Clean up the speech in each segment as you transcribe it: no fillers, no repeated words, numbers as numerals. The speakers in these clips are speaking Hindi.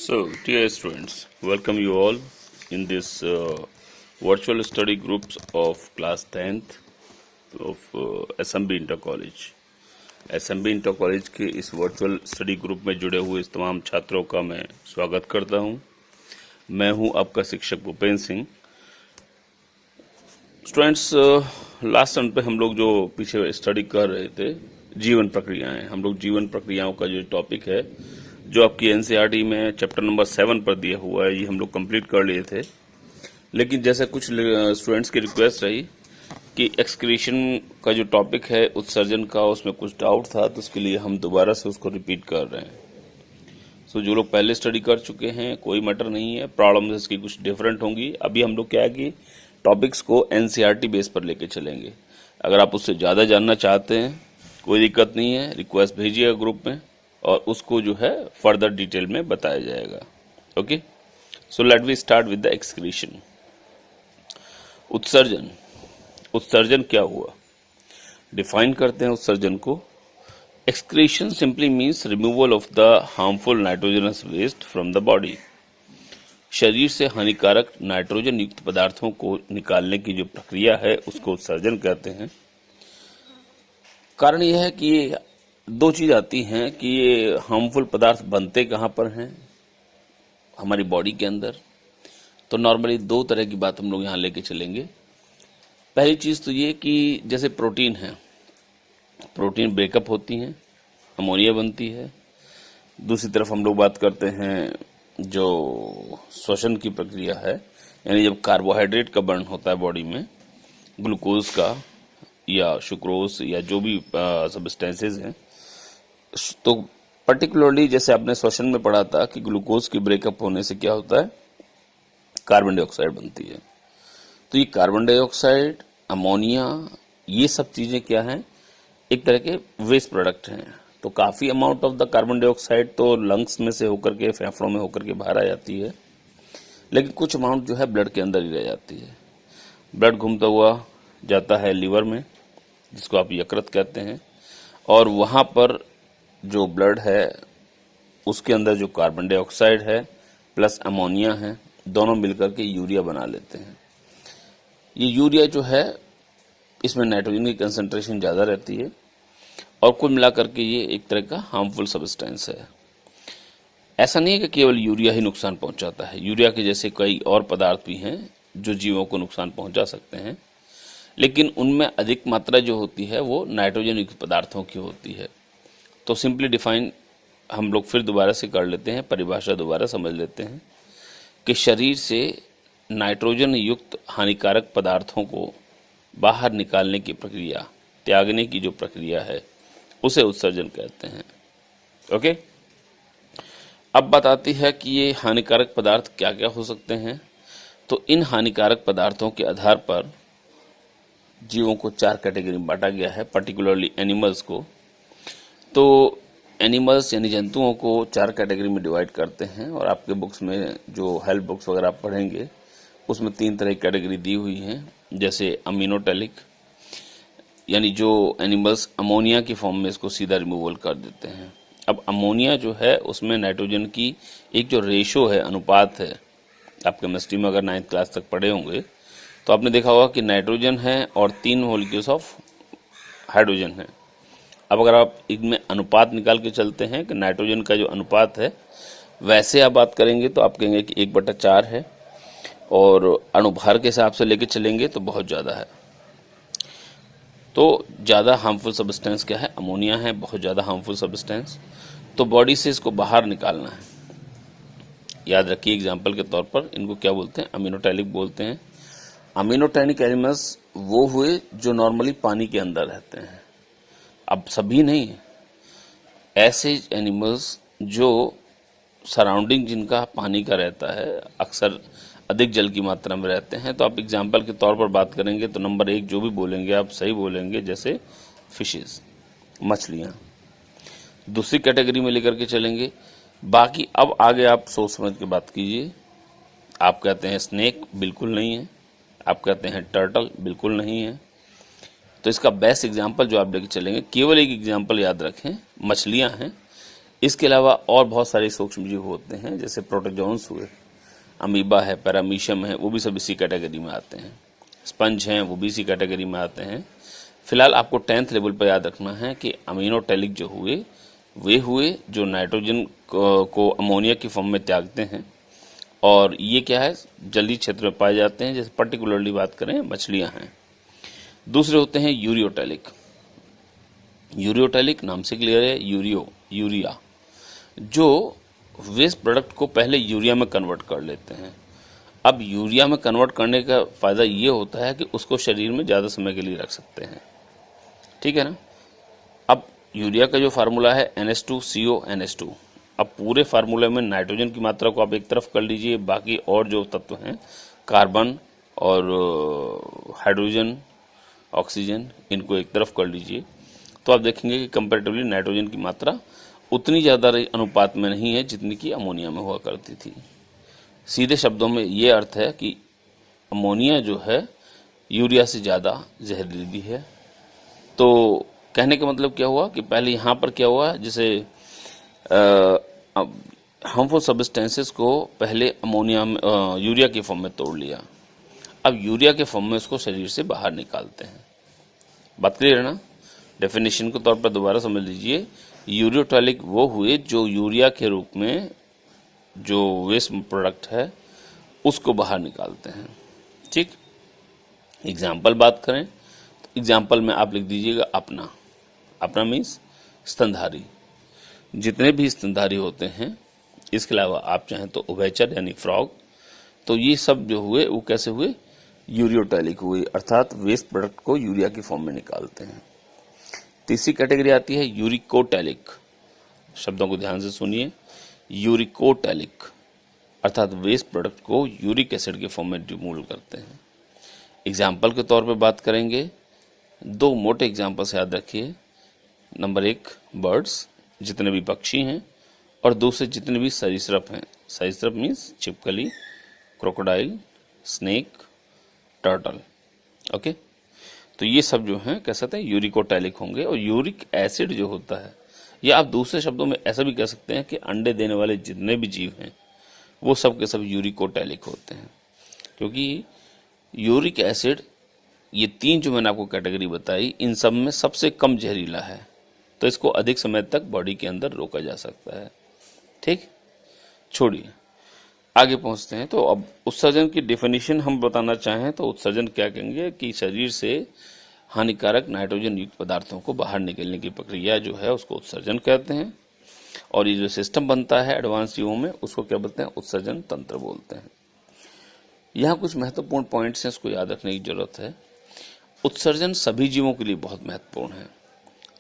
So, dear students, welcome you all in this virtual study groups of class 10th of SMB Inter College. SMB Inter College के इस वर्चुअल स्टडी ग्रुप में जुड़े हुए इस तमाम छात्रों का मैं स्वागत करता हूं। मैं हूं आपका शिक्षक Bhupendra Singh. Students, last time पे हम लोग जो पीछे स्टडी कर रहे थे जीवन प्रक्रियाएं, हम लोग जीवन प्रक्रियाओं का जो टॉपिक है जो आपकी एनसीईआरटी में चैप्टर नंबर 7 पर दिया हुआ है, ये हम लोग कंप्लीट कर लिए थे। लेकिन जैसे कुछ स्टूडेंट्स की रिक्वेस्ट रही कि एक्सक्रीशन का जो टॉपिक है उत्सर्जन का, उसमें कुछ डाउट था, तो उसके लिए हम दोबारा से उसको रिपीट कर रहे हैं। सो जो लोग पहले स्टडी कर चुके हैं कोई मैटर नहीं है, प्रॉब्लम्स इसकी कुछ डिफरेंट होंगी। अभी हम लोग क्या है कि टॉपिक्स को एनसीईआरटी बेस पर लेके चलेंगे। अगर आप उससे ज़्यादा जानना चाहते हैं कोई दिक्कत नहीं है, रिक्वेस्ट भेजिएगा ग्रुप में और उसको जो है फर्दर डिटेल में बताया जाएगा। Okay, so let we start with the excretion. उत्सर्जन, उत्सर्जन क्या हुआ, डिफाइन करते हैं उत्सर्जन को। Excretion simply means removal of the harmful nitrogenous waste from the body. शरीर से हानिकारक नाइट्रोजन युक्त पदार्थों को निकालने की जो प्रक्रिया है उसको उत्सर्जन कहते हैं। कारण यह है कि ये दो चीज आती हैं कि ये हार्मफुल पदार्थ बनते कहाँ पर हैं हमारी बॉडी के अंदर। तो नॉर्मली दो तरह की बात हम लोग यहाँ लेके चलेंगे। पहली चीज तो ये कि जैसे प्रोटीन है, प्रोटीन ब्रेकअप होती हैं, अमोनिया बनती है। दूसरी तरफ हम लोग बात करते हैं जो श्वसन की प्रक्रिया है, यानी जब कार्बोहाइड्रेट का बर्न होता है बॉडी में, ग्लूकोज का या सुक्रोज या जो भी सब्सटेंसेज हैं, तो पर्टिकुलरली जैसे आपने श्वसन में पढ़ा था कि ग्लूकोज की ब्रेकअप होने से क्या होता है, कार्बन डाइऑक्साइड बनती है। तो ये कार्बन डाइऑक्साइड, अमोनिया, ये सब चीजें क्या हैं, एक तरह के वेस्ट प्रोडक्ट हैं। तो काफी amount of the carbon dioxide तो लंग्स में से होकर के, फेफड़ों में होकर के बाहर आ जाती है, लेकिन कुछ अमाउंट जो है ब्लड के अंदर ही रह जाती है। ब्लड घूमता हुआ जाता है लीवर में, जिसको आप यकृत कहते हैं, और वहां पर जो ब्लड है उसके अंदर जो कार्बन डाइऑक्साइड है प्लस अमोनिया है, दोनों मिलकर के यूरिया बना लेते हैं। ये यूरिया जो है इसमें नाइट्रोजन की कंसंट्रेशन ज्यादा रहती है और कुल मिलाकर के ये एक तरह का हार्मफुल सब्सटेंस है। ऐसा नहीं है कि केवल यूरिया ही नुकसान पहुंचाता है, यूरिया के जैसे कई और पदार्थ भी हैं जो जीवों को नुकसान पहुंचा सकते हैं, लेकिन उनमें अधिक मात्रा जो होती है वो नाइट्रोजन युक्त पदार्थों की होती है। तो सिंपली डिफाइन हम लोग फिर दोबारा से कर लेते हैं, परिभाषा दोबारा समझ लेते हैं कि शरीर से नाइट्रोजन युक्त हानिकारक पदार्थों को बाहर निकालने की प्रक्रिया, त्यागने की जो प्रक्रिया है, उसे उत्सर्जन कहते हैं। ओके, अब बात आती है कि ये हानिकारक पदार्थ क्या क्या हो सकते हैं। तो इन हानिकारक पदार्थों के आधार पर जीवों को 4 कैटेगरी में बांटा गया है, पर्टिकुलरली एनिमल्स को। तो एनिमल्स यानी जंतुओं को 4 कैटेगरी में डिवाइड करते हैं, और आपके बुक्स में जो हेल्प बुक्स वगैरह आप पढ़ेंगे उसमें 3 तरह की कैटेगरी दी हुई हैं। जैसे अमीनोटैलिक, यानी जो एनिमल्स अमोनिया की फॉर्म में इसको सीधा रिमूवल कर देते हैं। अब अमोनिया जो है उसमें नाइट्रोजन की एक जो रेशो है, अनुपात है, आप केमिस्ट्री में अगर 9th क्लास तक पढ़े होंगे तो आपने देखा होगा कि नाइट्रोजन है और 3 मॉलिक्यूल्स ऑफ हाइड्रोजन है। अब अगर आप इनमें अनुपात निकाल के चलते हैं कि नाइट्रोजन का जो अनुपात है, वैसे आप बात करेंगे तो आप कहेंगे कि 1/4 है, और अणुभार के हिसाब से लेके चलेंगे तो बहुत ज़्यादा है। तो ज़्यादा हार्मफुल सब्सटेंस क्या है, अमोनिया है, बहुत ज़्यादा हार्मफुल सब्सटेंस। तो बॉडी से इसको बाहर निकालना है। याद रखिए, एग्जाम्पल के तौर पर इनको क्या बोलते हैं, अमीनोटैलिक बोलते हैं। अमीनोटैनिक एनिमल्स वो हुए जो नॉर्मली पानी के अंदर रहते हैं। अब सभी नहीं, ऐसे एनिमल्स जो सराउंडिंग जिनका पानी का रहता है, अक्सर अधिक जल की मात्रा में रहते हैं। तो आप एग्जाम्पल के तौर पर बात करेंगे तो नंबर 1 जो भी बोलेंगे आप सही बोलेंगे, जैसे फिशेस, मछलियां। दूसरी कैटेगरी में लेकर के चलेंगे। बाकी अब आगे आप सोच समझ के बात कीजिए। आप कहते हैं स्नेक, बिल्कुल नहीं है। आप कहते हैं टर्टल, बिल्कुल नहीं है। तो इसका बेस्ट एग्जाम्पल जो आप लेके चलेंगे, केवल एक एग्जाम्पल याद रखें, मछलियां हैं। इसके अलावा और बहुत सारे सूक्ष्म जीव होते हैं, जैसे प्रोटोजोन्स हुए, अमीबा है, पैरामीशियम है, वो भी सब इसी कैटेगरी में आते हैं। स्पंज हैं, वो भी इसी कैटेगरी में आते हैं। फिलहाल आपको 10th लेवल पर याद रखना है कि अमीनोटैलिक जो हुए वे हुए जो नाइट्रोजन को अमोनिया की फॉर्म में त्यागते हैं, और ये क्या है, जलीय क्षेत्र में पाए जाते हैं। जैसे पर्टिकुलरली बात करें, मछलियां हैं। दूसरे होते हैं यूरियोटैलिक। यूरियोटैलिक नाम से क्लियर है, यूरिया, जो वेस्ट प्रोडक्ट को पहले यूरिया में कन्वर्ट कर लेते हैं। अब यूरिया में कन्वर्ट करने का फायदा ये होता है कि उसको शरीर में ज़्यादा समय के लिए रख सकते हैं, ठीक है ना। अब यूरिया का जो फार्मूला है NH2CO NH2। अब पूरे फार्मूले में नाइट्रोजन की मात्रा को आप एक तरफ कर लीजिए, बाकी और जो तत्व हैं, कार्बन और हाइड्रोजन, ऑक्सीजन, इनको एक तरफ कर लीजिए, तो आप देखेंगे कि कंपैरेटिवली नाइट्रोजन की मात्रा उतनी ज़्यादा अनुपात में नहीं है जितनी कि अमोनिया में हुआ करती थी। सीधे शब्दों में ये अर्थ है कि अमोनिया जो है यूरिया से ज़्यादा जहरीली है। तो कहने का मतलब क्या हुआ कि पहले यहाँ पर क्या हुआ, जैसे हार्मफुल सब्सटेंसेस को पहले यूरिया के फॉर्म में तोड़ लिया, अब यूरिया के फॉर्म में उसको शरीर से बाहर निकालते हैं। बात क्लियर है ना। डेफिनेशन के तौर पर दोबारा समझ लीजिए, यूरियोटैलिक वो हुए जो यूरिया के रूप में जो वेस्ट प्रोडक्ट है उसको बाहर निकालते हैं, ठीक। एग्जाम्पल बात करें तो एग्जाम्पल में आप लिख दीजिएगा अपना मीन्स स्तनधारी। जितने भी स्तनधारी होते हैं, इसके अलावा आप चाहें तो उभयचर यानी फ्रॉग, तो ये सब जो हुए वो कैसे हुए, यूरियोटैलिक हुए, अर्थात वेस्ट प्रोडक्ट को यूरिया की फॉर्म में निकालते हैं। तीसरी कैटेगरी आती है यूरिकोटैलिक। शब्दों को ध्यान से सुनिए, यूरिकोटैलिक अर्थात वेस्ट प्रोडक्ट को यूरिक एसिड के फॉर्म में रिमूव करते हैं। एग्जाम्पल के तौर पर बात करेंगे, दो मोटे एग्जाम्पल्स याद रखिए। नंबर 1 बर्ड्स, जितने भी पक्षी हैं, और दूसरे जितने भी सरीसृप हैं। सरीसृप मीन्स छिपकली, क्रोकोडाइल, स्नेक, टर्टल, ओके। तो ये सब जो हैं कह सकते हैं यूरिकोटैलिक होंगे। और यूरिक एसिड जो होता है, या आप दूसरे शब्दों में ऐसा भी कह सकते हैं कि अंडे देने वाले जितने भी जीव हैं वो सब के सब यूरिकोटैलिक होते हैं, क्योंकि यूरिक एसिड, ये 3 जो मैंने आपको कैटेगरी बताई, इन सब में सबसे कम जहरीला है, तो इसको अधिक समय तक बॉडी के अंदर रोका जा सकता है, ठीक। छोड़िए, आगे पहुंचते हैं। तो अब उत्सर्जन की डेफिनेशन हम बताना चाहें तो उत्सर्जन क्या कहेंगे कि शरीर से हानिकारक नाइट्रोजन युक्त पदार्थों को बाहर निकलने की प्रक्रिया जो है उसको उत्सर्जन कहते हैं। और ये जो सिस्टम बनता है एडवांस जीवों में उसको क्या बोलते हैं, उत्सर्जन तंत्र बोलते हैं। यहाँ कुछ महत्वपूर्ण पॉइंट्स हैं, इसको याद रखने की जरूरत है। उत्सर्जन सभी जीवों के लिए बहुत महत्वपूर्ण है।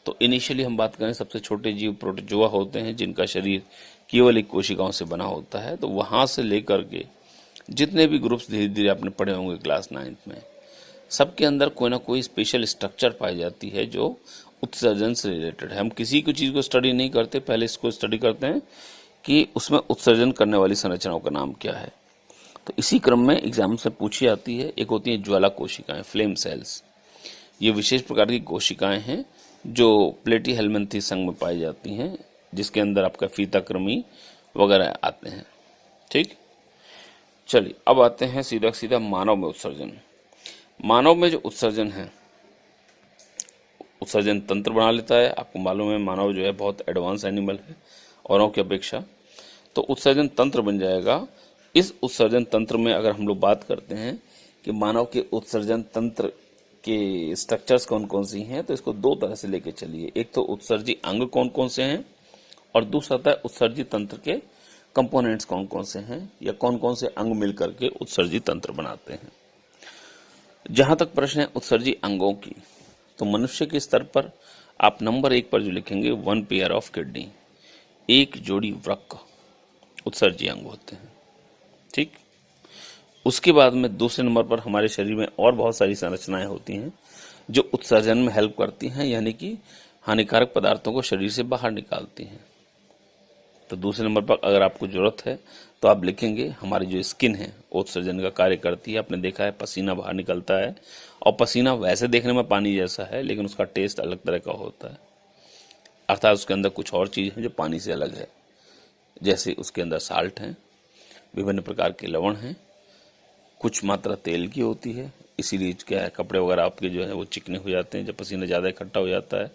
तो इनिशियली हम बात करें, सबसे छोटे जीव प्रोटोजोआ होते हैं, जिनका शरीर केवल एक कोशिकाओं से बना होता है। तो वहां से लेकर के जितने भी ग्रुप्स धीरे धीरे आपने पढ़े होंगे क्लास 9th में, सबके अंदर कोई ना कोई स्पेशल स्ट्रक्चर पाई जाती है जो उत्सर्जन से रिलेटेड है। हम किसी को चीज़ को स्टडी नहीं करते, पहले इसको स्टडी करते हैं कि उसमें उत्सर्जन करने वाली संरचनाओं का नाम क्या है। तो इसी क्रम में एग्जाम से पूछी जाती है। एक होती है ज्वाला कोशिकाएं, फ्लेम सेल्स। ये विशेष प्रकार की कोशिकाएं हैं जो प्लेटीहेल्मिन्थी संघ में पाई जाती हैं, जिसके अंदर आपका फीताकृमि वगैरह आते हैं, ठीक। चलिए अब आते हैं सीधा सीधा मानव में उत्सर्जन। मानव में जो उत्सर्जन है, उत्सर्जन तंत्र बना लेता है। आपको मालूम है मानव जो है बहुत एडवांस एनिमल है औरों की अपेक्षा, तो उत्सर्जन तंत्र बन जाएगा। इस उत्सर्जन तंत्र में अगर हम लोग बात करते हैं कि मानव के उत्सर्जन तंत्र के स्ट्रक्चर्स कौन कौन सी हैं, तो इसको 2 तरह से लेके चलिए। एक तो उत्सर्जी अंग कौन कौन से हैं, और दूसरा था उत्सर्जी तंत्र के कंपोनेंट्स कौन कौन से हैं, या कौन कौन से अंग मिलकर के उत्सर्जी तंत्र बनाते हैं। जहां तक प्रश्न है उत्सर्जी अंगों की, तो मनुष्य के स्तर पर आप नंबर 1 पर जो लिखेंगे 1 पेयर ऑफ किडनी, एक जोड़ी वृक्क उत्सर्जी अंग होते हैं, ठीक। उसके बाद में दूसरे नंबर पर हमारे शरीर में और बहुत सारी संरचनाएं होती हैं जो उत्सर्जन में हेल्प करती हैं, यानी कि हानिकारक पदार्थों को शरीर से बाहर निकालती हैं। तो दूसरे नंबर पर अगर आपको जरूरत है तो आप लिखेंगे हमारी जो स्किन है उत्सर्जन का कार्य करती है। आपने देखा है पसीना बाहर निकलता है, और पसीना वैसे देखने में पानी जैसा है लेकिन उसका टेस्ट अलग तरह का होता है। अर्थात उसके अंदर कुछ और चीज़ है जो पानी से अलग है, जैसे उसके अंदर साल्ट हैं, विभिन्न प्रकार के लवण हैं, कुछ मात्रा तेल की होती है, इसीलिए क्या है कपड़े वगैरह आपके जो है वो चिकने हो जाते हैं जब पसीना ज़्यादा इकट्ठा हो जाता है।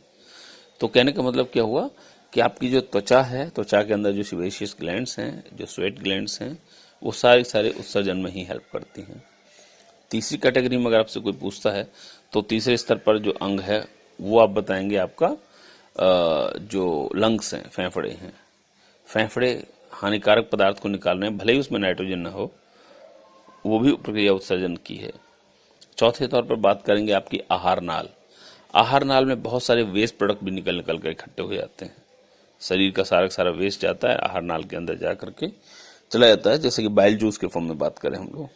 तो कहने का मतलब क्या हुआ कि आपकी जो त्वचा है, त्वचा के अंदर जो सिबेशियस ग्लैंड्स हैं, जो स्वेट ग्लैंड्स हैं, वो सारे उत्सर्जन में ही हेल्प करती हैं। तीसरी कैटेगरी में अगर आपसे कोई पूछता है तो तीसरे स्तर पर जो अंग है वो आप बताएंगे आपका जो लंग्स हैं, फेफड़े हैं। फेफड़े हानिकारक पदार्थ को निकाल रहे हैं, भले ही उसमें नाइट्रोजन ना हो, वो भी प्रक्रिया उत्सर्जन की है। चौथे तौर पर बात करेंगे आपकी आहार नाल। आहार नाल में बहुत सारे वेस्ट प्रोडक्ट भी निकल कर इकट्ठे हो जाते हैं। शरीर का सारा वेस्ट जाता है आहार नाल के अंदर जा करके चला जाता है, जैसे कि बाइल जूस के फॉर्म में बात करें हम लोग,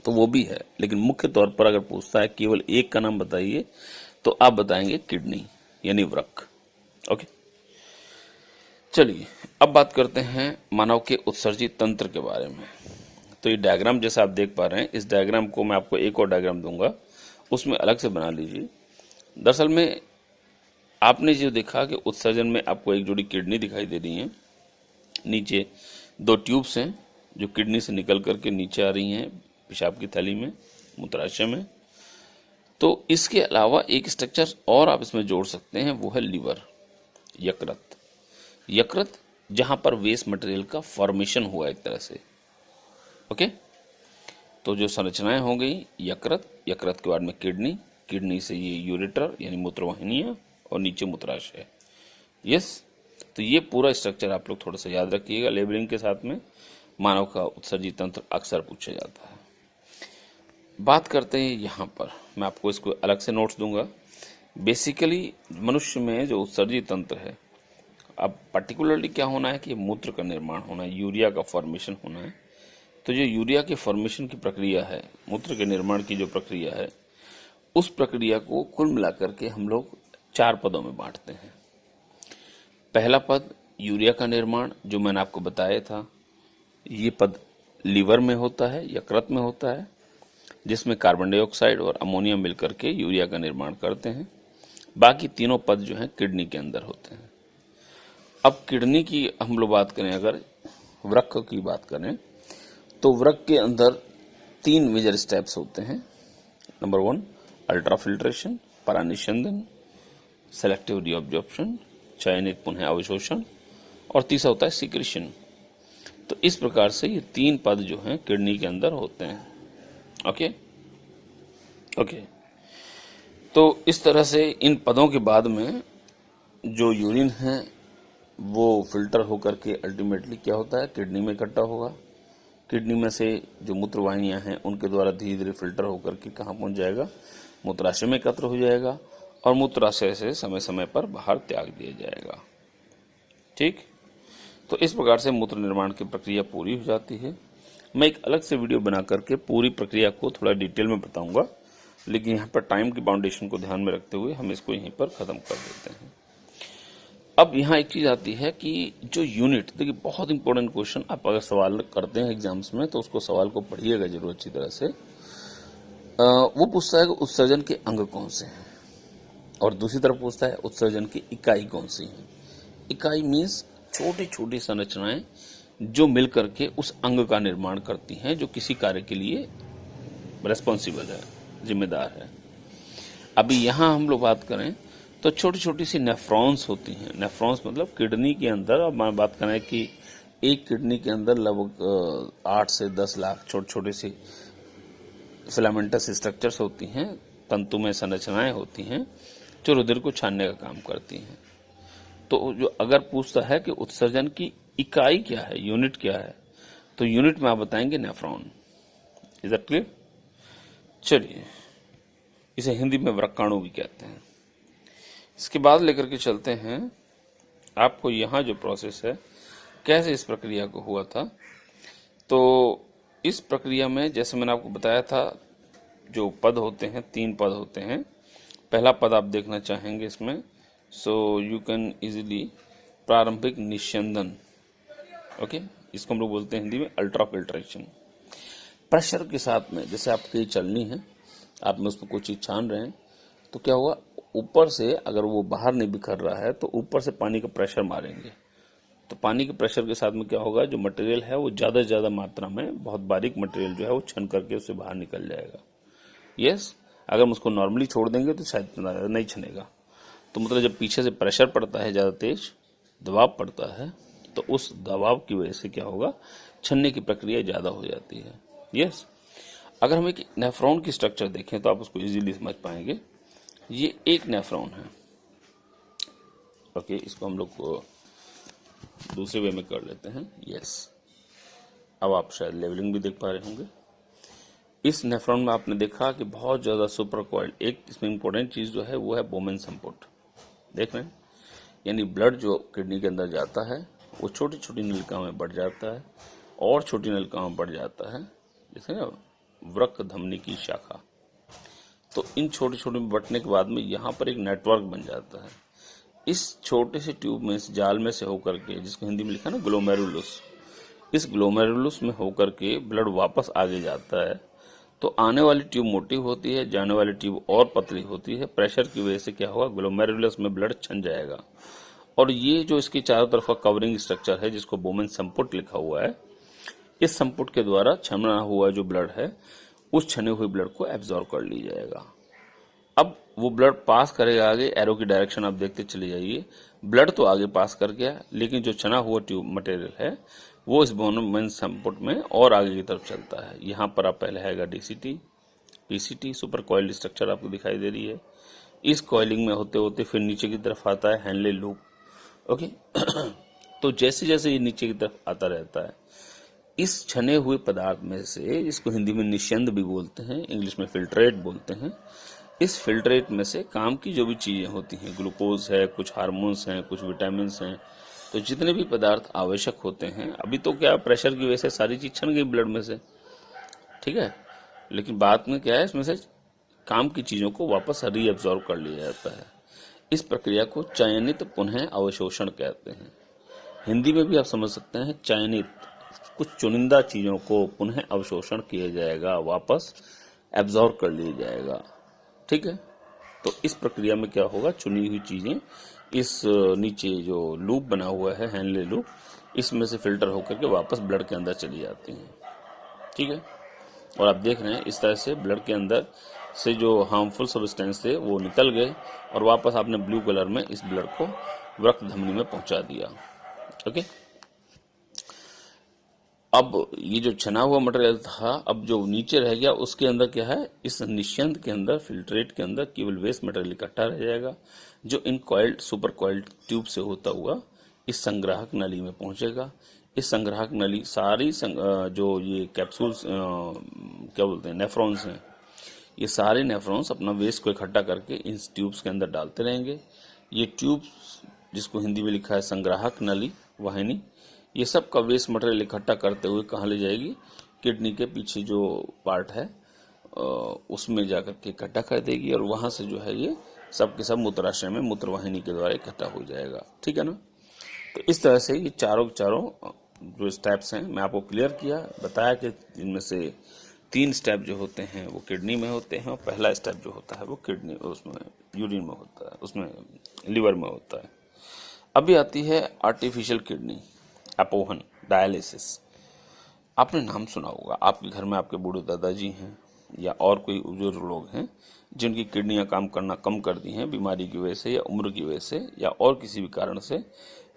तो वो भी है। लेकिन मुख्य तौर पर अगर पूछता है केवल एक का नाम बताइए तो आप बताएंगे किडनी यानी वृक्क। ओके, चलिए अब बात करते हैं मानव के उत्सर्जित तंत्र के बारे में। तो ये डायग्राम जैसा आप देख पा रहे हैं, इस डायग्राम को मैं आपको एक और डायग्राम दूंगा, उसमें अलग से बना लीजिए। दरअसल में आपने जो देखा कि उत्सर्जन में आपको एक जोड़ी किडनी दिखाई दे रही है, नीचे दो ट्यूब्स हैं जो किडनी से निकल करके नीचे आ रही हैं पेशाब की थैली में, मूत्राशय में। तो इसके अलावा एक स्ट्रक्चर और आप इसमें जोड़ सकते हैं, वो है लीवर, यकृत। यकृत जहां पर वेस्ट मटेरियल का फॉर्मेशन हुआ एक तरह से। ओके, तो जो संरचनाएं हो गई यकृत, यकृत के बाद में किडनी, किडनी से ये यूरेटर यानी मूत्रवाहिनियां और नीचे मूत्राशय। यस, तो ये पूरा स्ट्रक्चर आप लोग थोड़ा सा याद रखिएगा लेबलिंग के साथ में। मानव का उत्सर्जित तंत्र अक्सर पूछा जाता है। बात करते हैं यहाँ पर, मैं आपको इसको अलग से नोट्स दूंगा। बेसिकली मनुष्य में जो उत्सर्जित तंत्र है, अब पर्टिकुलरली क्या होना है कि मूत्र का निर्माण होना है, यूरिया का फॉर्मेशन होना है। तो जो यूरिया के फॉर्मेशन की प्रक्रिया है, मूत्र के निर्माण की जो प्रक्रिया है, उस प्रक्रिया को कुल मिलाकर के हम लोग 4 पदों में बांटते हैं। पहला पद यूरिया का निर्माण, जो मैंने आपको बताया था, ये पद लीवर में होता है, यकृत में होता है, जिसमें कार्बन डाइऑक्साइड और अमोनिया मिलकर के यूरिया का निर्माण करते हैं। बाकी तीनों पद जो हैं किडनी के अंदर होते हैं। अब किडनी की हम लोग बात करें, अगर वृक्क की बात करें, तो वृक्क के अंदर 3 मेजर स्टेप्स होते हैं। नंबर 1 अल्ट्राफिल्ट्रेशन, परानिस्यंदन, सेलेक्टिव रीअब्जॉर्प्शन, चयनित पुनः अवशोषण, और तीसरा होता है सीक्रेशन। तो इस प्रकार से ये 3 पद जो हैं किडनी के अंदर होते हैं। ओके, तो इस तरह से इन पदों के बाद में जो यूरिन है वो फिल्टर होकर के अल्टीमेटली क्या होता है, किडनी में इकट्ठा होगा। किडनी में से जो मूत्रवाहिनियां हैं उनके द्वारा धीरे धीरे फिल्टर होकर के कहाँ पहुंच जाएगा, मूत्राशय में एकत्र हो जाएगा, और मूत्राशय से समय समय पर बाहर त्याग दिया जाएगा। ठीक, तो इस प्रकार से मूत्र निर्माण की प्रक्रिया पूरी हो जाती है। मैं एक अलग से वीडियो बना करके पूरी प्रक्रिया को थोड़ा डिटेल में बताऊंगा, लेकिन यहाँ पर टाइम की बाउंडेशन को ध्यान में रखते हुए हम इसको यहीं पर खत्म कर देते हैं। अब यहाँ एक चीज आती है कि जो यूनिट, देखिए बहुत इंपॉर्टेंट क्वेश्चन, आप अगर सवाल करते हैं एग्जाम्स में तो उसको सवाल को पढ़िएगा जरूर अच्छी तरह से। वो पूछता है कि उत्सर्जन के अंग कौन से हैं, और दूसरी तरफ पूछता है उत्सर्जन की इकाई कौन सी है। इकाई मीन्स छोटी छोटी संरचनाएं जो मिलकर के उस अंग का निर्माण करती हैं जो किसी कार्य के लिए रेस्पॉन्सिबल है, जिम्मेदार है। अभी यहाँ हम लोग बात करें तो छोटी छोटी सी नेफ्रॉन्स होती हैं। नेफ्रॉन्स मतलब किडनी के अंदर, अब मैं बात करें कि एक किडनी के अंदर लगभग 8 से 10 लाख छोटे छोटे सी फिलामेंटस स्ट्रक्चर्स होती हैं, तंतुमय संरचनाएं होती हैं जो रुधिर को छानने का काम करती हैं। तो जो अगर पूछता है कि उत्सर्जन की इकाई क्या है, यूनिट क्या है, तो यूनिट में आप बताएंगे नेफ्रॉन। Is that clear? चलिए, इसे हिंदी में वृक्काणु भी कहते हैं। इसके बाद लेकर के चलते हैं आपको यहाँ जो प्रोसेस है कैसे इस प्रक्रिया को हुआ था। तो इस प्रक्रिया में जैसे मैंने आपको बताया था, जो पद होते हैं 3 पद होते हैं। पहला पद आप देखना चाहेंगे इसमें, सो यू कैन इजीली प्रारंभिक निस्यंदन। ओके, इसको हम लोग बोलते हैं हिंदी में अल्ट्राफिल्ट्रेशन। प्रेशर के साथ में, जैसे आपकी चलनी है, आप में उस पर कोई चीज छान रहे हैं, तो क्या हुआ, ऊपर से अगर वो बाहर नहीं बिखर रहा है तो ऊपर से पानी का प्रेशर मारेंगे, तो पानी के प्रेशर के साथ में क्या होगा, जो मटेरियल है वो ज़्यादा से ज़्यादा मात्रा में, बहुत बारीक मटेरियल जो है वो छन करके उससे बाहर निकल जाएगा। यस, अगर हम उसको नॉर्मली छोड़ देंगे तो शायद नहीं छनेगा। तो मतलब जब पीछे से प्रेशर पड़ता है, ज़्यादा तेज दबाव पड़ता है, तो उस दबाव की वजह से क्या होगा, छनने की प्रक्रिया ज़्यादा हो जाती है। यस, अगर हम एक नेफ्रॉन की स्ट्रक्चर देखें तो आप उसको इजीली समझ पाएंगे। ये एक नेफ्रॉन है। ओके, इसको हम लोग को दूसरे वे में कर लेते हैं। यस, अब आप शायद लेवलिंग भी देख पा रहे होंगे। इस नेफ्रॉन में आपने देखा कि बहुत ज़्यादा सुपर कॉइल्ड, एक इसमें इंपॉर्टेंट चीज़ जो है वो है बोमेन संपुट। देख रहे हैं, यानी ब्लड जो किडनी के अंदर जाता है वो छोटी छोटी नलिकाओं में बढ़ जाता है और छोटी नलिकाओं में बढ़ जाता है, जैसे ना वृक्क धमनी की शाखा। तो इन छोटे छोटे में बंटने के बाद में यहाँ पर एक नेटवर्क बन जाता है। इस छोटे से ट्यूब में, इस जाल में से होकर के, जिसको हिंदी में लिखा ना ग्लोमेरुलस, इस ग्लोमेरुलस में होकर के ब्लड वापस आगे जाता है। तो आने वाली ट्यूब मोटी होती है, जाने वाली ट्यूब और पतली होती है। प्रेशर की वजह से क्या होगा, ग्लोमेरुलस में ब्लड छन जाएगा। और ये जो इसकी चारों तरफ का कवरिंग स्ट्रक्चर है, जिसको बोमेन संपुट लिखा हुआ है, इस संपुट के द्वारा छना हुआ जो ब्लड है, उस छने हुए ब्लड को एब्जॉर्ब कर ली जाएगा। अब वो ब्लड पास करेगा आगे, एरो की डायरेक्शन आप देखते चले जाइए। ब्लड तो आगे पास कर गया, लेकिन जो छना हुआ ट्यूब मटेरियल है वो इस बोमेन संपुट में और आगे की तरफ चलता है। यहाँ पर आप पहले आएगा DCT, PCT, super coiled structure आपको दिखाई दे रही है। इस कॉइलिंग में होते होते फिर नीचे की तरफ आता है हेनले लूप। ओके तो जैसे जैसे ये नीचे की तरफ आता रहता है, इस छने हुए पदार्थ में से, इसको हिंदी में निश्यंद भी बोलते हैं, इंग्लिश में फिल्ट्रेट बोलते हैं, इस फिल्ट्रेट में से काम की जो भी चीज़ें होती हैं, ग्लूकोज है, कुछ हार्मोन्स हैं, कुछ विटामिन हैं, तो जितने भी पदार्थ आवश्यक होते हैं, अभी तो क्या प्रेशर की वजह से सारी चीज छन गई ब्लड में से, ठीक है, लेकिन बाद में क्या है, इसमें से काम की चीजों को वापस रीअब्जॉर्ब कर लिया जाता है। इस प्रक्रिया को चयनित पुनः अवशोषण कहते हैं। हिंदी में भी आप समझ सकते हैं, चयनित, कुछ चुनिंदा चीजों को पुनः अवशोषण किया जाएगा, वापस एब्जॉर्ब कर लिया जाएगा, ठीक है। तो इस प्रक्रिया में क्या होगा, चुनी हुई चीजें इस नीचे जो लूप बना हुआ है, हेनले लूप, इसमें से फिल्टर होकर के वापस ब्लड के अंदर चली जाती हैं, ठीक है। और आप देख रहे हैं इस तरह से ब्लड के अंदर से जो हार्मफुल सब्सटेंस थे वो निकल गए और वापस आपने ब्लू कलर में इस ब्लड को वृक्क धमनी में पहुंचा दिया। ओके, अब ये जो छना हुआ मटेरियल था, अब जो नीचे रह गया उसके अंदर क्या है, इस निश्यंत के अंदर, फिल्ट्रेट के अंदर केवल वेस्ट मटेरियल इकट्ठा रह जाएगा, जो इन कॉइल्ड, सुपर कॉइल्ड ट्यूब से होता हुआ इस संग्राहक नली में पहुंचेगा। इस संग्राहक नली सारी जो ये कैप्सूल्स क्या बोलते हैं, नेफ्रॉन्स हैं, ये सारे नेफ्रॉन्स अपना वेस्ट को इकट्ठा करके इन ट्यूब्स के अंदर डालते रहेंगे। ये ट्यूब्स, जिसको हिंदी में लिखा है संग्राहक नली, वाहिनी, ये सब का वेस्ट मटेरियल इकट्ठा करते हुए कहाँ ले जाएगी, किडनी के पीछे जो पार्ट है उसमें जाकर के इकट्ठा कर देगी और वहां से जो है ये सब के सब मूत्राशय में मूत्रवाहिनी के द्वारा इकट्ठा हो जाएगा, ठीक है ना। तो इस तरह से ये चारों जो स्टेप्स हैं मैं आपको क्लियर किया, बताया कि इनमें से 3 स्टेप जो होते हैं वो किडनी में होते हैं और पहला स्टेप जो होता है वो किडनी उसमें यूरिन में होता है, उसमें लिवर में होता है। अभी आती है आर्टिफिशियल किडनी, अपोहन, डायलिसिस। आपने नाम सुना होगा, आपके घर में आपके बूढ़े दादाजी हैं या और कोई बुजुर्ग लोग हैं जिनकी किडनियां काम करना कम कर दी हैं बीमारी की वजह से या उम्र की वजह से या और किसी भी कारण से।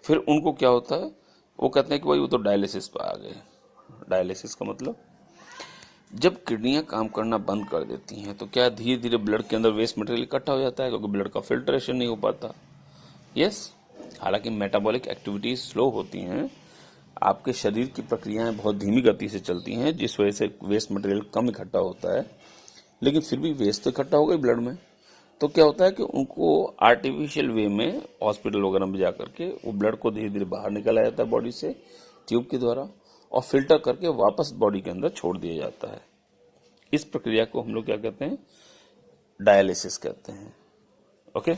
फिर उनको क्या होता है, वो कहते हैं कि भाई वो तो डायलिसिस पर आ गए। डायलिसिस का मतलब, जब किडनियां काम करना बंद कर देती हैं तो क्या धीरे धीरे ब्लड के अंदर वेस्ट मटेरियल इकट्ठा हो जाता है, क्योंकि ब्लड का फिल्ट्रेशन नहीं हो पाता। यस, हालांकि मेटाबॉलिक एक्टिविटीज स्लो होती हैं, आपके शरीर की प्रक्रियाएं बहुत धीमी गति से चलती हैं, जिस वजह से वेस्ट मटेरियल कम इकट्ठा होता है, लेकिन फिर भी वेस्ट तो इकट्ठा हो गई ब्लड में। तो क्या होता है कि उनको आर्टिफिशियल वे में हॉस्पिटल वगैरह में जाकर के वो ब्लड को धीरे धीरे बाहर निकाला जाता है बॉडी से ट्यूब के द्वारा और फिल्टर करके वापस बॉडी के अंदर छोड़ दिया जाता है। इस प्रक्रिया को हम लोग क्या कहते हैं, डायलिसिस कहते हैं। ओके,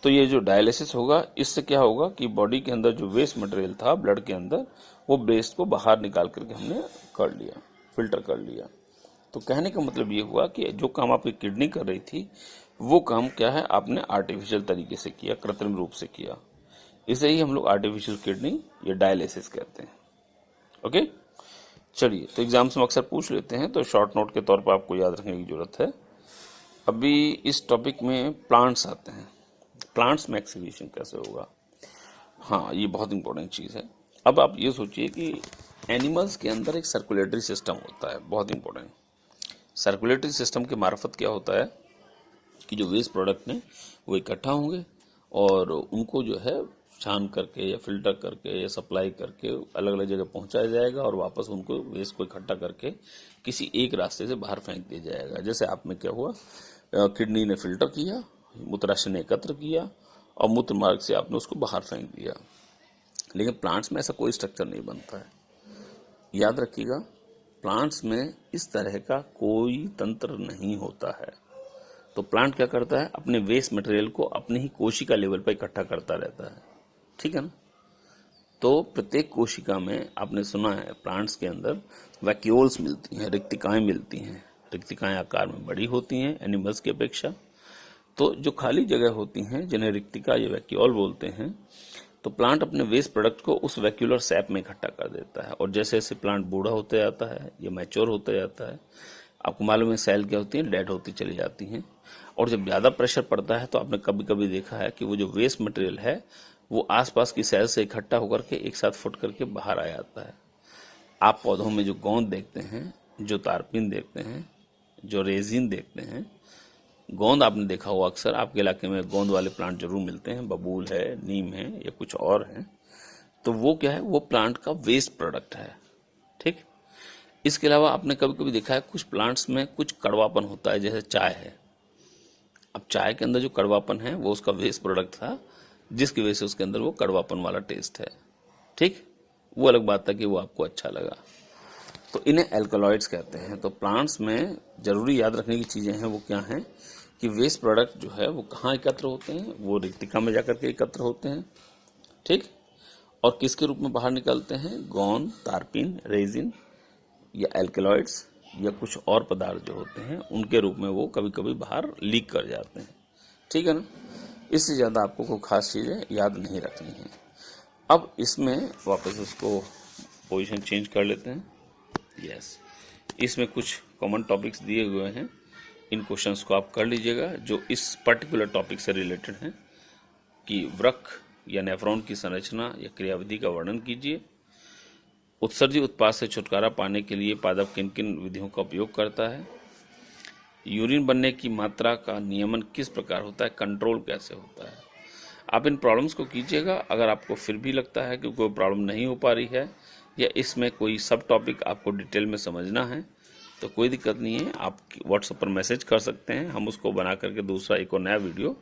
तो ये जो डायलिसिस होगा, इससे क्या होगा कि बॉडी के अंदर जो वेस्ट मटेरियल था ब्लड के अंदर, वो वेस्ट को बाहर निकाल करके हमने कर लिया, फिल्टर कर लिया। तो कहने का मतलब ये हुआ कि जो काम आपकी किडनी कर रही थी वो काम क्या है आपने आर्टिफिशियल तरीके से किया, कृत्रिम रूप से किया। इसे ही हम लोग आर्टिफिशियल किडनी या डायलिसिस कहते हैं। ओके, चलिए, तो एग्जाम्स में अक्सर पूछ लेते हैं, तो शॉर्ट नोट के तौर पर आपको याद रखने की जरूरत है। अभी इस टॉपिक में प्लांट्स आते हैं। प्लांट्स में एक्सक्रीशन कैसे होगा, हाँ ये बहुत इंपॉर्टेंट चीज़ है। अब आप ये सोचिए कि एनिमल्स के अंदर एक सर्कुलेटरी सिस्टम होता है, बहुत इंपॉर्टेंट। सर्कुलेटरी सिस्टम के मार्फत क्या होता है कि जो वेस्ट प्रोडक्ट हैं वो इकट्ठा होंगे और उनको जो है छान करके या फिल्टर करके या सप्लाई करके अलग अलग जगह पहुंचाया जाएगा और वापस उनको वेस्ट को इकट्ठा करके किसी एक रास्ते से बाहर फेंक दिया जाएगा। जैसे आप में क्या हुआ, किडनी ने फिल्टर किया, मूत्राशय ने एकत्र किया और मूत्र मार्ग से आपने उसको बाहर फेंक दिया। लेकिन प्लांट्स में ऐसा कोई स्ट्रक्चर नहीं बनता है, याद रखिएगा। प्लांट्स में इस तरह का कोई तंत्र नहीं होता है। तो प्लांट क्या करता है, अपने वेस्ट मटेरियल को अपने ही कोशिका लेवल पर इकट्ठा करता रहता है, ठीक है ना। तो प्रत्येक कोशिका में आपने सुना है प्लांट्स के अंदर वैक्यूल्स मिलती हैं, रिक्तिकाएं मिलती हैं। रिक्तिकाएं आकार में बड़ी होती हैं एनिमल्स की अपेक्षा। तो जो खाली जगह होती हैं जिन्हें रिक्तिका या वैक्यूल बोलते हैं, तो प्लांट अपने वेस्ट प्रोडक्ट को उस वैक्यूलर सैप में इकट्ठा कर देता है। और जैसे जैसे प्लांट बूढ़ा होता जाता है या मैच्योर होता जाता है, आपको मालूम है सेल क्या होती हैं, डेड होती चली जाती हैं। और जब ज़्यादा प्रेशर पड़ता है तो आपने कभी कभी देखा है कि वो जो वेस्ट मटेरियल है वो आसपास की सेल से इकट्ठा होकर के एक साथ फुट करके बाहर आ जाता है। आप पौधों में जो गोंद देखते हैं, जो तारपीन देखते हैं, जो रेजिन देखते हैं, गोंद आपने देखा होगा अक्सर आपके इलाके में गोंद वाले प्लांट जरूर मिलते हैं, बबूल है, नीम है या कुछ और है। तो वो क्या है, वो प्लांट का वेस्ट प्रोडक्ट है, ठीक। इसके अलावा आपने कभी कभी देखा है कुछ प्लांट्स में कुछ कड़वापन होता है, जैसे चाय है। अब चाय के अंदर जो कड़वापन है वो उसका वेस्ट प्रोडक्ट था, जिसकी वजह से उसके अंदर वो कड़वापन वाला टेस्ट है, ठीक। वो अलग बात था कि वो आपको अच्छा लगा। तो इन्हें एल्कलॉइड्स कहते हैं। तो प्लांट्स में जरूरी याद रखने की चीजें हैं वो क्या हैं कि वेस्ट प्रोडक्ट जो है वो कहाँ एकत्र होते हैं, वो रिक्तिका में जाकर के एकत्र होते हैं, ठीक। और किसके रूप में बाहर निकलते हैं, गोंद, तारपीन, रेजिन या एल्कलॉइड्स या कुछ और पदार्थ जो होते हैं उनके रूप में वो कभी कभी बाहर लीक कर जाते हैं, ठीक है ना। इससे ज़्यादा आपको कोई खास चीज़ें याद नहीं रखनी है। अब इसमें वापस उसको पोजीशन चेंज कर लेते हैं। यस, इसमें कुछ कॉमन टॉपिक्स दिए हुए हैं, इन क्वेश्चंस को आप कर लीजिएगा जो इस पर्टिकुलर टॉपिक से रिलेटेड हैं कि वृक्क या नेफ्रॉन की संरचना या क्रियाविधि का वर्णन कीजिए। उत्सर्जी उत्पाद से छुटकारा पाने के लिए पादप किन किन विधियों का उपयोग करता है। यूरिन बनने की मात्रा का नियमन किस प्रकार होता है, कंट्रोल कैसे होता है। आप इन प्रॉब्लम्स को कीजिएगा। अगर आपको फिर भी लगता है कि कोई प्रॉब्लम नहीं हो पा रही है या इसमें कोई सब टॉपिक आपको डिटेल में समझना है तो कोई दिक्कत नहीं है, आप व्हाट्सएप पर मैसेज कर सकते हैं। हम उसको बना करके दूसरा एक और नया वीडियो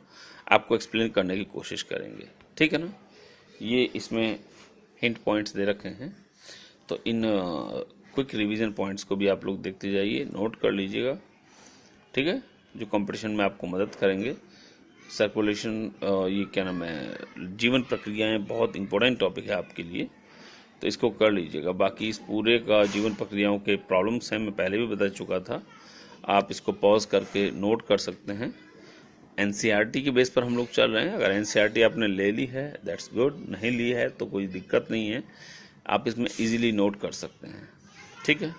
आपको एक्सप्लेन करने की कोशिश करेंगे, ठीक है ना। ये इसमें हिंट पॉइंट्स दे रखे हैं, तो इन क्विक रिवीजन पॉइंट्स को भी आप लोग देखते जाइए, नोट कर लीजिएगा, ठीक है, जो कंपटीशन में आपको मदद करेंगे। सर्कुलेशन, ये क्या नाम है, जीवन प्रक्रियाएं बहुत इंपॉर्टेंट टॉपिक है आपके लिए, तो इसको कर लीजिएगा। बाकी इस पूरे का जीवन प्रक्रियाओं के प्रॉब्लम्स हैं, मैं पहले भी बता चुका था, आप इसको पॉज करके नोट कर सकते हैं। एनसीईआरटी के बेस पर हम लोग चल रहे हैं। अगर एनसीईआरटी आपने ले ली है दैट्स गुड, नहीं ली है तो कोई दिक्कत नहीं है, आप इसमें इजीली नोट कर सकते हैं, ठीक है।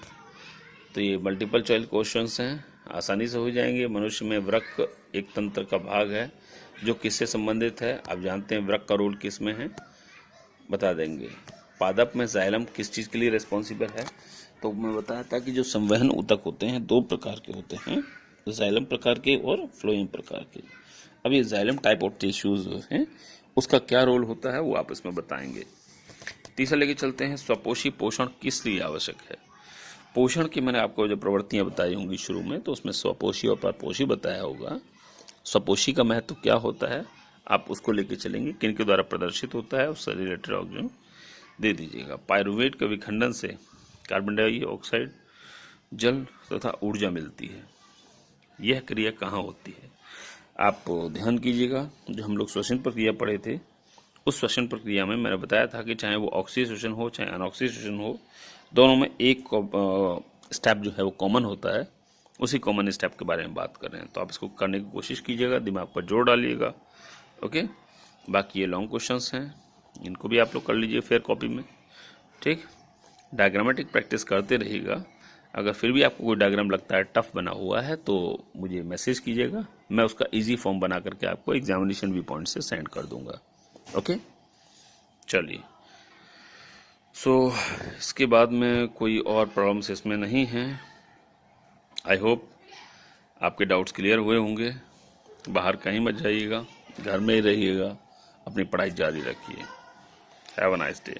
तो ये मल्टीपल चॉइस क्वेश्चंस हैं, आसानी से हो जाएंगे। मनुष्य में वृक्क एक तंत्र का भाग है जो किससे संबंधित है, आप जानते हैं वृक्क का रोल किस में है, बता देंगे। पादप में जाइलम किस चीज़ के लिए रिस्पॉन्सिबल है, तो मैं बताया था कि जो संवहन ऊतक होते हैं दो प्रकार के होते हैं, जाइलम प्रकार के और फ्लोएम प्रकार के। अब ये जाइलम टाइप ऑफ टिश्यूज हैं, उसका क्या रोल होता है वो आप इसमें बताएंगे। तीसरा लेके चलते हैं, स्वपोषी पोषण किस लिए आवश्यक है। पोषण की मैंने आपको जो प्रवृत्तियां बताई होंगी शुरू में, तो उसमें स्वपोषी और परपोषी बताया होगा। स्वपोषी का महत्व क्या होता है आप उसको लेके चलेंगे, किन के द्वारा प्रदर्शित होता है, उससे रिलेटेड ऑक्सीजन दे दीजिएगा। पायरुवेट के विखंडन से कार्बन डाइऑक्साइड, जल तथा ऊर्जा मिलती है। यह क्रिया कहाँ होती है, आप ध्यान कीजिएगा। जो हम लोग श्वसन प्रक्रिया पढ़े थे, उस श्वसन प्रक्रिया में मैंने बताया था कि चाहे वो ऑक्सीडेशन हो चाहे अनऑक्सीडेशन हो, दोनों में एक स्टेप जो है वो कॉमन होता है, उसी कॉमन स्टेप के बारे में बात कर रहे हैं। तो आप इसको करने की कोशिश कीजिएगा, दिमाग पर जोर डालिएगा। ओके, बाकी ये लॉन्ग क्वेश्चंस हैं, इनको भी आप लोग कर लीजिए फेयर कॉपी में। ठीक, डायग्रामेटिक प्रैक्टिस करते रहिएगा। अगर फिर भी आपको कोई डायग्राम लगता है टफ बना हुआ है तो मुझे मैसेज कीजिएगा, मैं उसका इजी फॉर्म बना करके आपको एग्जामिनेशन व्यू पॉइंट से सेंड कर दूंगा। ओके, चलिए। इसके बाद में कोई और प्रॉब्लम्स इसमें नहीं हैं। आई होप आपके डाउट्स क्लियर हुए होंगे। बाहर कहीं मत जाइएगा, घर में ही रहिएगा, अपनी पढ़ाई जारी रखिए। Have a nice day.